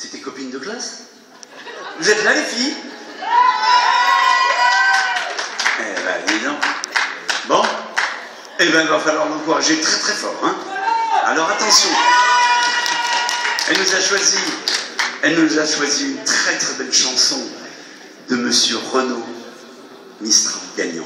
C'est tes copines de classe? Vous êtes là, les filles? Eh ben, dis donc. Bon, eh ben, il va falloir l'encourager très très fort, hein. Alors attention. Elle nous a choisi une très très belle chanson de Monsieur Renaud, Mistral gagnant.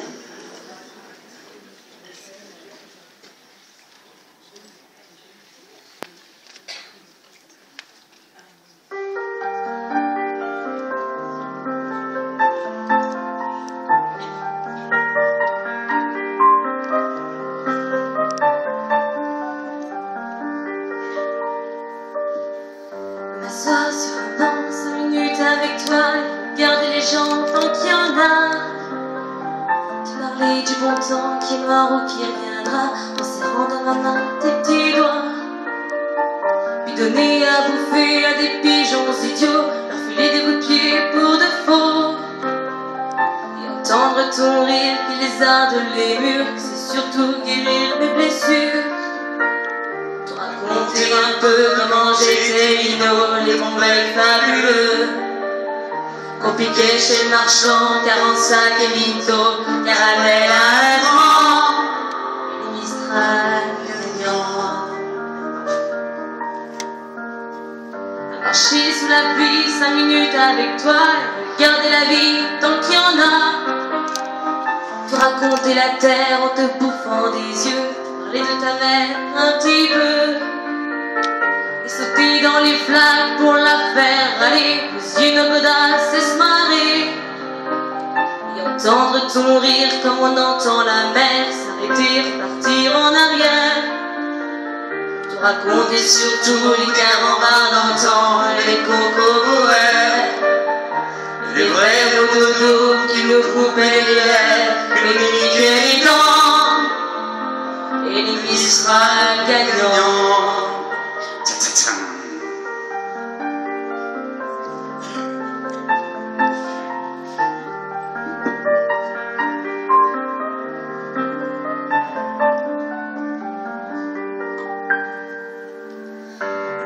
M'asseoir sur un banc 5 minutes avec toi, regarder les gens tant qu'il y en a. Te parler du bon temps qui est mort ou qui reviendra, en serrant dans ma main tes petits doigts. Puis donner à bouffer à des pigeons idiots, leur filer des coups de pied pour de faux. Et entendre ton rire qui les arde les murs, c'est surtout guérir mes blessures. Raconter un peu comment j'étais minot, les bons mecs fabuleux qu'on piquait chez le marchand, 45 et mytho, caramel à un grand, les Mistral gagnants. À marcher sous la pluie 5 minutes avec toi, regarder la vie tant qu'il y en a. Te raconter la terre en te bouffant des yeux, parler de ta mère un petit peu. Et sauter dans les flaques pour la faire aller aux yeux de l'audace et se marrer. Et entendre ton rire comme on entend la mer s'arrêter, partir en arrière. Te raconter surtout les carambars d'antan, les cocos-boueurs, les vrais doudous qui nous coupaient les lèvres, les mimiques et les dents, et les Mistral gagnants.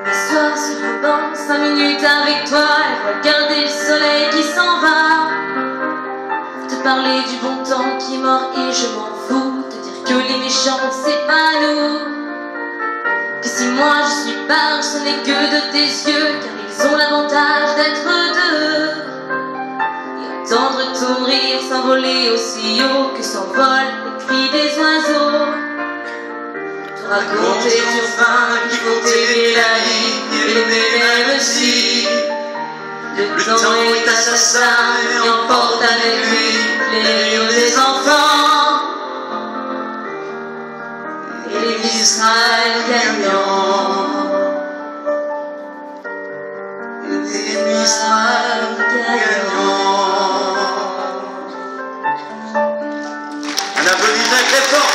M'asseoir sur un banc 5 minutes avec toi et regarder le soleil qui s'en va. Te parler du bon temps qui est mort et je m'en fous. Te dire que les méchants c'est pas nous. Que si moi je suis barge ce n'est que de tes yeux, car ils ont l'avantage d'être deux. Et entendre ton rire s'envoler aussi haut que s'envolent les cris des oiseaux. Raconter enfin qu'il faut aimer la vie et l'aimer même si le temps est assassin et emporte avec lui les rires des enfants et les Mistral gagnants. Et les Mistral gagnants. On applaudit très très fort.